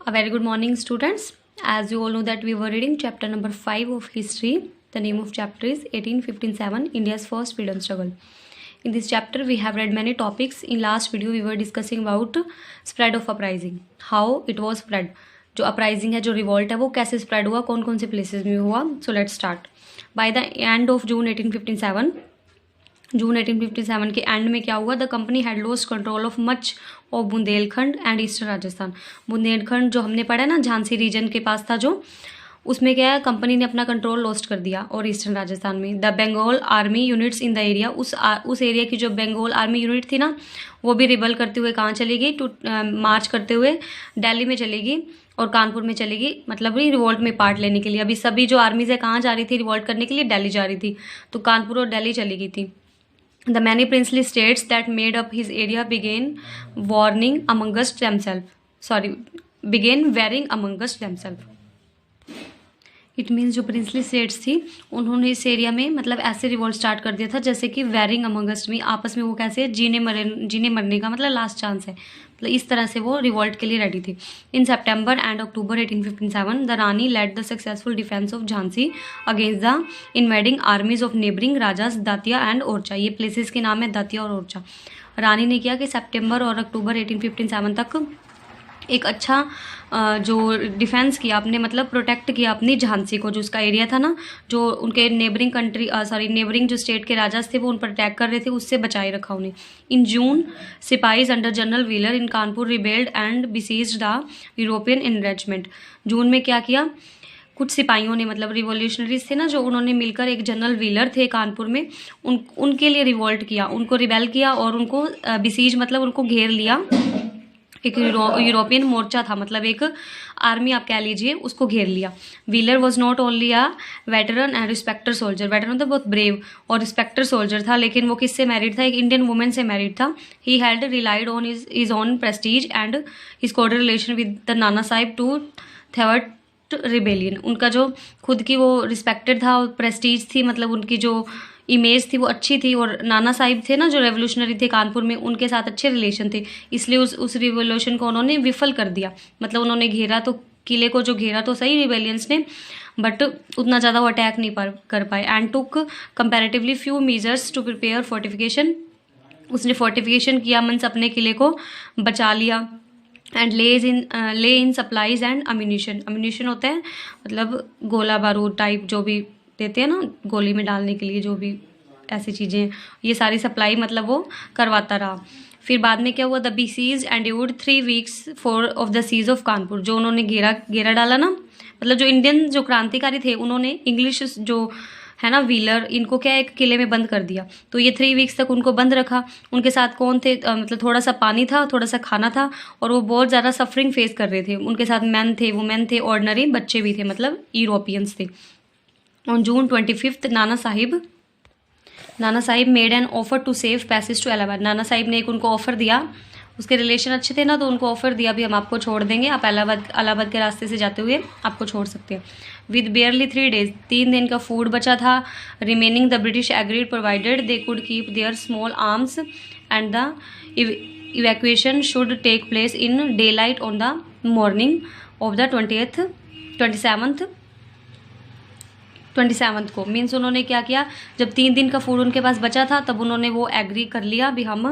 A very good morning, students. As you all know that we were reading chapter number 5 of history. The name of chapter is 1857, India's first freedom struggle. In this chapter, we have read many topics. In last video, we were discussing about spread of uprising, how it was spread. जो uprising है, जो revolt है, वो कैसे spread हुआ, कौन कौन से places में हुआ. So let's start. By the end of June 1857, जून 1857 के एंड में क्या हुआ, the company had lost control of much of Bundelkhand and eastern Rajasthan. Bundelkhand जो हमने पढ़ा ना, झांसी रीजन के पास था जो, उसमें क्या है, कंपनी ने अपना कंट्रोल लॉस्ट कर दिया. और ईस्टर्न राजस्थान में the Bengal army units in the area, उस एरिया की जो बंगाल आर्मी यूनिट थी ना, वो भी रिबल करते हुए कहाँ चली गई, मार्च करते हुए दिल्ली में चली गई और कानपुर में चली गई, मतलब रिवॉल्ट में पार्ट लेने के लिए. अभी सभी जो आर्मीज है कहाँ जा रही थी रिवॉल्ट करने के लिए, दिल्ली जा रही थी, तो कानपुर और दिल्ली चली गई थी. The many princely states that made up his area began warring amongst themselves. It means जो प्रिंसली स्टेट्स थी उन्होंने इस एरिया में मतलब ऐसे रिवॉल्ट स्टार्ट कर दिया था जैसे कि वेरिंग अमंगस्ट में, आपस में वो कैसे जीने मरने का मतलब लास्ट चांस है, मतलब इस तरह से वो रिवॉल्ट के लिए रेडी थी. In September and October 1857 the rani led the successful defence of Jhansi against the invading armies of neighbouring rajas Datia and Orchha. ये प्लेसेस के नाम है दातिया और ओरछा. रानी ने किया कि सितंबर और अक्टूबर 1857 तक एक अच्छा जो डिफेंस किया आपने, मतलब प्रोटेक्ट किया अपनी झांसी को, जो उसका एरिया था ना, जो उनके नेबरिंग जो स्टेट के राजास थे वो उन पर अटैक कर रहे थे, उससे बचाए रखा उन्हें. In June sipahis under general Wheeler in Kanpur rebelled and besieged the European enrichment. जून में क्या किया, कुछ सिपाहियों ने, मतलब रिवोल्यूशनरीज थे ना जो, उन्होंने मिलकर एक जनरल व्हीलर थे कानपुर में, उनके लिए रिवोल्ट किया, उनको रिबेल किया और उनको बिसीज मतलब उनको घेर लिया. एक यूरोपियन मोर्चा था, मतलब एक आर्मी आप कह लीजिए, उसको घेर लिया. Wheeler was not only a veteran and respecter soldier. Veteran मतलब बहुत ब्रेव और रिस्पेक्टर सोल्जर था, लेकिन वो किससे मैरिड था, एक इंडियन वुमेन से मैरिड था. He had relied on his own Prestige and his cordial relation with the Nana Sahib to थ्वार्ट rebellion. उनका जो खुद की वो रिस्पेक्टेड था और प्रेस्टीज थी, मतलब उनकी जो इमेज थी वो अच्छी थी, और नाना साहिब थे ना जो रेवोल्यूशनरी थे कानपुर में, उनके साथ अच्छे रिलेशन थे, इसलिए उस रिवोल्यूशन को उन्होंने विफल कर दिया. मतलब उन्होंने घेरा तो, किले को जो घेरा तो सही रिबेलियंस ने, बट उतना ज़्यादा वो अटैक नहीं कर पाए. And took comparatively few measures to prepare fortification. उसने फोर्टिफिकेशन किया, मीन्स अपने किले को बचा लिया. And lay in supplies and ammunition. Ammunition होता है मतलब गोला बारूद टाइप जो भी देते हैं ना गोली में डालने के लिए, जो भी ऐसी चीज़ें, ये सारी सप्लाई मतलब वो करवाता रहा. फिर बाद में क्या हुआ, the besieged endured 3 weeks for of the siege of Kanpur. जो उन्होंने घेरा डाला ना, मतलब जो इंडियन जो क्रांतिकारी थे उन्होंने इंग्लिश जो है ना व्हीलर, इनको क्या एक किले में बंद कर दिया. तो ये 3 वीक्स तक उनको बंद रखा. उनके साथ कौन थे, मतलब थोड़ा सा पानी था, थोड़ा सा खाना था, और वो बहुत ज़्यादा सफरिंग फेस कर रहे थे. उनके साथ मैन थे, वुमेन थे, ऑर्डिनरी बच्चे भी थे, मतलब यूरोपियंस थे. On June 25th, Nana Sahib made an offer to save passage to Allahabad. Nana Sahib ने एक उनको ऑफर दिया, उसके रिलेशन अच्छे थे ना, तो उनको ऑफर दिया भी हम आपको छोड़ देंगे, आप इलाहाबाद के रास्ते से जाते हुए आपको छोड़ सकते हैं. विद बेयरली 3 days, 3 दिन का फूड बचा था. Remaining the British agreed provided they could keep their small arms and the evacuation should take place in daylight on the morning of the 27th को. मीन्स उन्होंने क्या किया, जब 3 दिन का फूड उनके पास बचा था तब उन्होंने वो एग्री कर लिया भी हम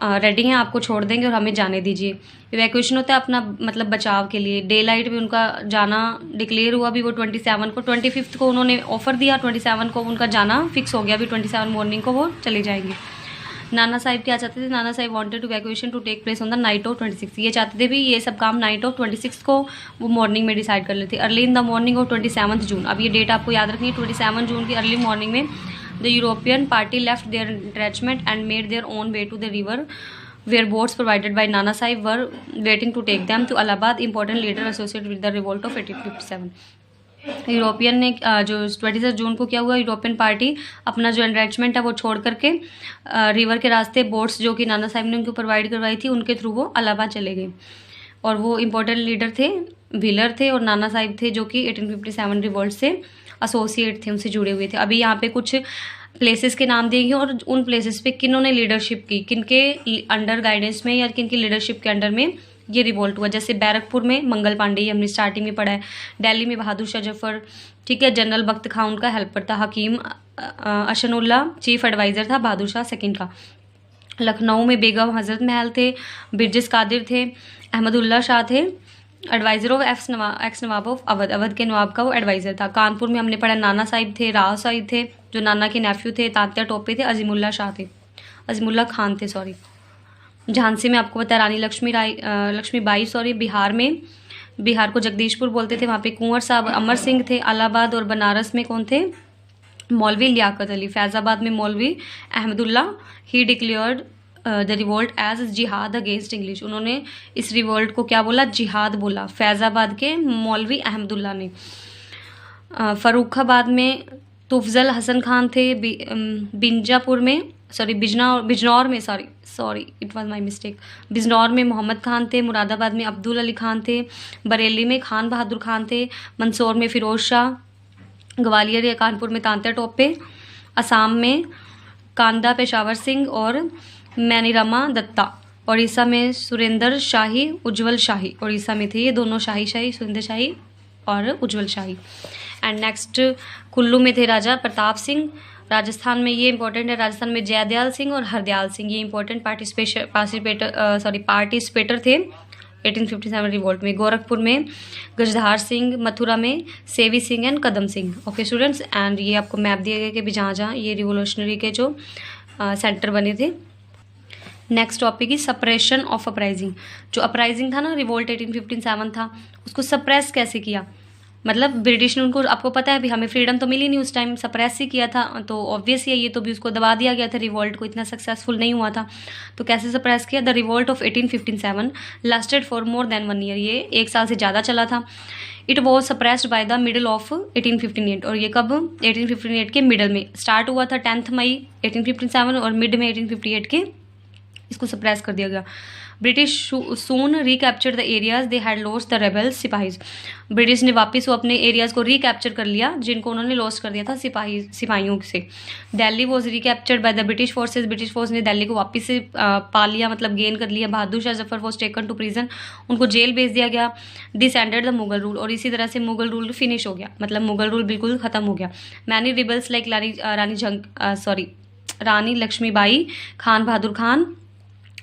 रेडी हैं, आपको छोड़ देंगे और हमें जाने दीजिए. इवैक्यूएशन होता है अपना मतलब बचाव के लिए. डे लाइट में उनका जाना डिक्लेयर हुआ भी वो 27 को. 25th को उन्होंने ऑफर दिया, 27 को उनका जाना फिक्स हो गया भी 27 मॉर्निंग को वो चले जाएंगे. नाना साहिब क्या चाहते थे, Nana Sahib wanted evacuation to take place on the night of 26. ये चाहते थे भी ये सब काम नाइट ऑफ 26 को वो मॉर्निंग में डिसाइड कर लेते. Early in the morning of 27 जून. अब ये डेट आपको याद रखनी है, 27 जून की अर्ली मॉर्निंग में the European party left their entrenchment and made their own way to the river where boats provided by Nana Sahib were waiting to take them to Allahabad. Important leader associated with the revolt of 1857. European ने जो 26 जून को क्या हुआ, European party अपना जो enrichment है वो छोड़ करके रिवर के रास्ते बोट्स जो कि नाना साहिब ने उनको प्रोवाइड करवाई थी उनके थ्रू वो इलाहाबाद चले गए. और वो इम्पोर्टेंट लीडर थे, व्हीलर थे और नाना साहिब थे जो कि 1857 रिवोल्ट से एसोसिएट थे, उनसे जुड़े हुए थे. अभी यहाँ पे कुछ प्लेसेस के नाम देंगे और उन प्लेसेस पे किन्होंने लीडरशिप की, किनके अंडर गाइडेंस में या किनकी लीडरशिप के अंडर में ये रिवोल्ट हुआ। जैसे बैरकपुर में मंगल पांडे, ये हमने स्टार्टिंग में पढ़ा है। दिल्ली में बहादुर शाह जफर, ठीक है, जनरल बख्त खां उनका हेल्पर था। हकीम अशनुल्ला चीफ एडवाइज़र था बहादुर शाह सेकंड का। लखनऊ में बेगम हजरत महल थे, बिरजिस कादिर थे, अहमदुल्ला शाह थे adviser of ex Nawab of Awadh, Awadh के नवाब का वो एडवाइज़र था। कानपुर में हमने पढ़ा नाना साहिब थे, राव साहिब थे जो नाना के नेफ्यू थे, तात्या टोपे थे, अजीमुल्ला शाह थे, अजीमुल्ला खान थे सॉरी। झांसी में आपको पता है रानी लक्ष्मीबाई सॉरी। बिहार को जगदीशपुर बोलते थे, वहाँ पे कुंवर साहब अमर सिंह थे। इलाहाबाद और बनारस में कौन थे? मौलवी लियाकत अली। फैज़ाबाद में Maulvi Ahmadullah, he declared the revolt as jihad against English, उन्होंने इस रिवोल्ट को क्या बोला? जिहाद बोला, फैज़ाबाद के मौलवी अहमदुल्ला ने। फर्रुखाबाद में तुफजल हसन खान थे। बिंजापुर में सॉरी बिजनौर में sorry it was my mistake, Bijnor में मोहम्मद खान थे। मुरादाबाद में अब्दुल अली खान थे। बरेली में खान बहादुर खान थे। मंदसौर में फिरोज शाह। ग्वालियर या कानपुर में तांत्या टोपे। असम में कांदा पेशावर सिंह और मैनीरामा दत्ता। उड़ीसा में सुरेंद्र शाही, उज्जवल शाही, उड़ीसा में थे ये दोनों, शाही सुरेंद्र शाही और उज्जवल शाही। एंड नेक्स्ट कुल्लू में थे राजा प्रताप सिंह। राजस्थान में ये इंपॉर्टेंट है, राजस्थान में जयदयाल सिंह और हरदयाल सिंह, ये इंपॉर्टेंट पार्टिसिपेटर थे 1857 रिवोल्ट में। गोरखपुर में गजधार सिंह, मथुरा में सेवी Singh and Kadam Singh. Okay students, and ये आपको मैप दिए गए कि भी जहाँ जहाँ ये रिवोल्यूशनरी के जो सेंटर बने थे। Next topic is suppression of uprising. जो अपराइजिंग था ना, रिवोल्ट 1857 था, उसको सप्रेस कैसे किया? मतलब ब्रिटिश ने उनको, आपको पता है भी हमें फ्रीडम तो मिली नहीं उस टाइम, सप्रेस ही किया था, तो ऑब्वियस ही है ये तो भी उसको दबा दिया गया था, रिवोल्ट को इतना सक्सेसफुल नहीं हुआ था। तो कैसे सप्रेस किया? The revolt of 1857 lasted for more than 1 year, ये 1 साल से ज़्यादा चला था। It was suppressed by the middle of 1858, और ये कब? 1858 के मिडल में स्टार्ट हुआ था 10 मई 1857 और मिड में 1858 के इसको सप्रेस कर दिया गया। British soon recapture the areas they had lost the rebels sipahis, British ने वापस वो अपने एरियाज को रिकैप्चर कर लिया जिनको उन्होंने लॉस्ट कर दिया था सिपाहियों से। Delhi was recaptured by the British forces, British force ने दिल्ली को वापस से पा लिया, मतलब गेन कर लिया। Bahadur Shah Zafar was taken to prison, उनको जेल भेज दिया गया। This ended the Mughal rule, और इसी तरह से मुगल रूल फिनिश हो गया, मतलब मुगल रूल बिल्कुल खत्म हो गया। मैनी रिबल्स लाइक रानी लक्ष्मीबाई, खान बहादुर खान,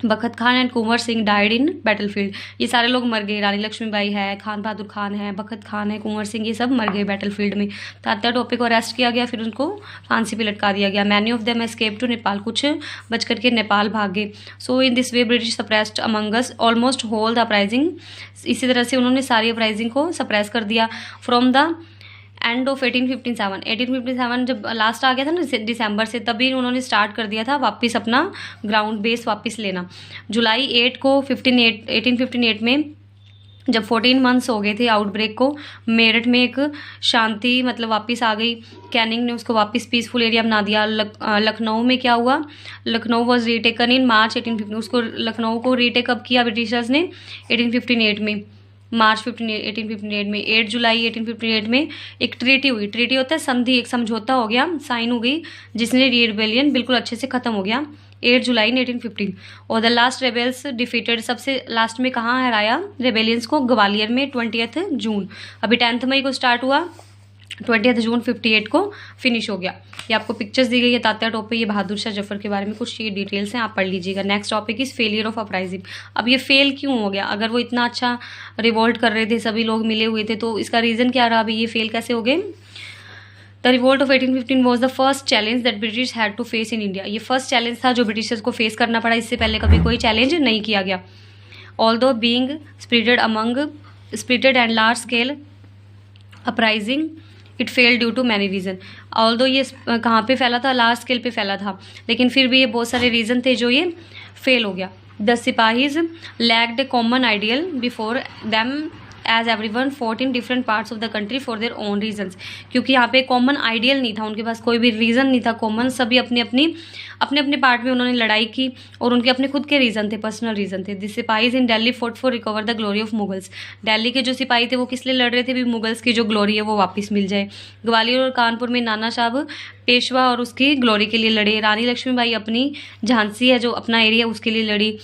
बखत Khan and Kunwar Singh died in battlefield, ये सारे लोग मर गए। रानी लक्ष्मीबाई है, खान बहादुर खान है, बखत खान है, कुंवर सिंह, ये सब मर गए बैटलफील्ड में। तात्या टोपे को अरेस्ट किया गया, फिर उनको फांसी पे लटका दिया गया। Many of them escape to Nepal, कुछ बच करके नेपाल भाग गए। So in this way British suppressed among us almost whole the uprising, इसी तरह से उन्होंने सारी अपराइजिंग को सप्रेस कर दिया। फ्रॉम द एंड ऑफ 1857 जब लास्ट आ गया था ना दिसंबर से, तभी उन्होंने स्टार्ट कर दिया था वापस अपना ग्राउंड बेस वापस लेना। जुलाई 8 को 1858 में जब 14 मंथ्स हो गए थे आउटब्रेक को, मेरठ में एक शांति मतलब वापस आ गई। कैनिंग ने उसको वापस पीसफुल एरिया बना दिया। लखनऊ में क्या हुआ? लखनऊ वॉज रीटेकन इन मार्च 1850, उसको लखनऊ को रीटेक अप किया ब्रिटिशर्स ने 1858 में, मार्च 1858 में। 8 जुलाई 1858 में एक ट्रीटी हुई, ट्रीटी होता है संधि, एक समझौता हो गया, साइन हो गई, जिसने रिबेलियन बिल्कुल अच्छे से खत्म हो गया 8 जुलाई 1815। और द लास्ट रेबेल्स डिफीटेड, सबसे लास्ट में कहाँ हराया रेबेलियंस को? ग्वालियर में 20 जून। अभी 10 मई को स्टार्ट हुआ, 20 जून 58 को फिनिश हो गया। ये आपको पिक्चर्स दी गई है तात्या टोपे, ये बहादुर शाह जफर के बारे में कुछ ये डिटेल्स हैं, आप पढ़ लीजिएगा। Next topic is failure of uprising. अब ये फेल क्यों हो गया? अगर वो इतना अच्छा रिवोल्ट कर रहे थे, सभी लोग मिले हुए थे, तो इसका रीज़न क्या रहा? अभी ये फेल कैसे हो गए? The revolt of 1815 was the first challenge that British had to face in India, ये फर्स्ट चैलेंज था जो ब्रिटिशर्स को फेस करना पड़ा, इससे पहले कभी कोई चैलेंज नहीं किया गया। Although being splitted and large scale uprising, it fail due to many reason. Although ये कहाँ पे फैला था? लार्ज स्केल पे फैला था, लेकिन फिर भी ये बहुत सारे रीज़न थे जो ये फेल हो गया। The sipahis lacked a common ideal before them as everyone fought in different parts of the country for their own reasons, क्योंकि यहाँ पे कॉमन आइडियल नहीं था, उनके पास कोई भी रीज़न नहीं था कॉमन, सभी अपने अपने पार्ट में उन्होंने लड़ाई की और उनके अपने खुद के रीज़न थे, पर्सनल रीज़न थे। The sipahis in Delhi fought for recover the glory of Mughals, Delhi के जो सिपाही थे वो किस लिए लड़ रहे थे? भी मुगल्स की जो ग्लोरी है वो वापस मिल जाए। ग्वालियर और कानपुर में नाना साहब पेशवा और उसकी ग्लोरी के लिए लड़े। रानी लक्ष्मीबाई अपनी झांसी है जो अपना एरिया उसके लिए लड़ी।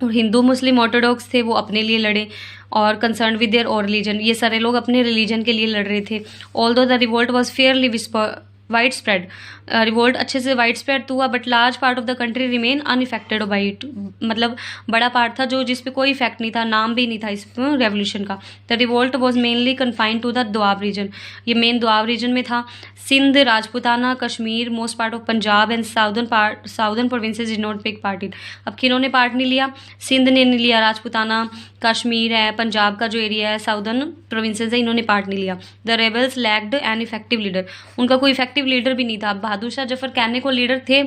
और हिंदू मुस्लिम ऑर्थोडॉक्स थे वो अपने लिए लड़े, और कंसर्न विद देयर और रिलीजन, ये सारे लोग अपने रिलीजन के लिए लड़ रहे थे। Although the revolt was Fairlie wide spread, revolt अच्छे से वाइड स्प्रेड तो हुआ, but large part of the country remain unaffected by it, मतलब बड़ा पार्ट था जो जिस पे कोई इफेक्ट नहीं था, नाम भी नहीं था इस रेवोल्यूशन का। The revolt was mainly confined to the Doab region, ये मेन दोआब रीजन में था। Sindh, Rajputana, Kashmir, most part of Punjab and southern provinces did not take part in. अब किन्होंने पार्ट नहीं लिया? सिंध ने नहीं लिया, राजपूताना, कश्मीर है, पंजाब का जो एरिया है, साउदर्न प्रोविंसेस है, इन्होंने पार्ट नहीं लिया। The rebels lacked an effective leader, उनका कोई इफेक्टिव लीडर भी नहीं था। बहादुर शाह जफर कहने को लीडर थे,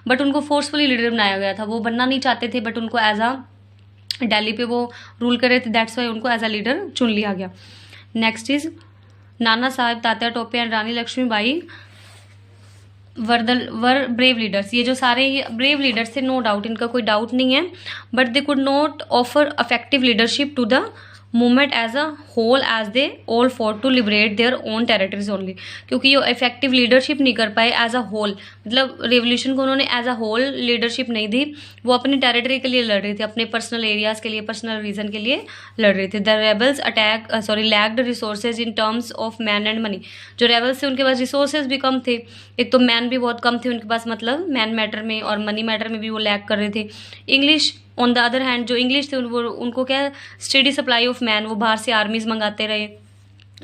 बट उनको फोर्सफुली लीडर बनाया गया था, वो बनना नहीं चाहते थे, बट उनको एज अ दिल्ली पे वो रूल कर रहे थे, दैट्स वाई उनको एज अ लीडर चुन लिया गया। Next is Nana Saheb, Tatya Tope and Rani Lakshmibai were brave leaders. ये जो सारे ब्रेव लीडर्स थे, नो डाउट, इनका कोई डाउट नहीं है, but they could not offer effective leadership to the movement as a whole as they all fought to liberate their own territories only, क्योंकि ये इफेक्टिव लीडरशिप नहीं कर पाए एज अ होल, मतलब रेवोल्यूशन को उन्होंने एज अ होल लीडरशिप नहीं दी, वो अपनी टेरिटरी के लिए लड़ रहे थे, अपने पर्सनल एरियाज के लिए, पर्सनल रीजन के लिए लड़ रहे थे। The rebels lacked resources in terms of man and money, जो रेबल्स थे उनके पास रिसोर्सेज भी कम थे, एक तो मैन भी बहुत कम थे उनके पास, मतलब मैन मैटर में और मनी मैटर में भी वो लैक कर रहे थे। English on the other hand, जो इंग्लिश थे उनको क्या स्टेडी सप्लाई ऑफ मैन, वो बाहर से आर्मीज मंगाते रहे,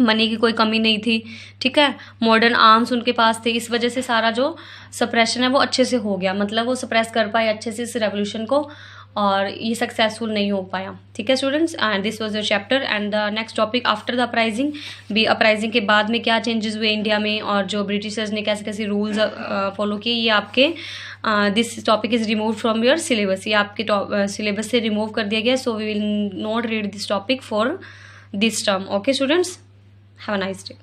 मनी की कोई कमी नहीं थी, ठीक है। मॉडर्न आर्म्स उनके पास थे, इस वजह से सारा जो सप्रेशन है वो अच्छे से हो गया, मतलब वो सप्रेस कर पाए अच्छे से इस रेवोल्यूशन को, और ये सक्सेसफुल नहीं हो पाया, ठीक है students. And this was the chapter and the next topic after the uprising, भी अपराइजिंग के बाद में क्या चेंजेस हुए इंडिया में, और जो ब्रिटिशर्स ने कैसे कैसे रूल्स फॉलो किए, ये आपके this topic is remove from your syllabus, ये आपके सिलेबस से रिमूव कर दिया गया, so we will not read this topic for this term. Okay students, have a nice day.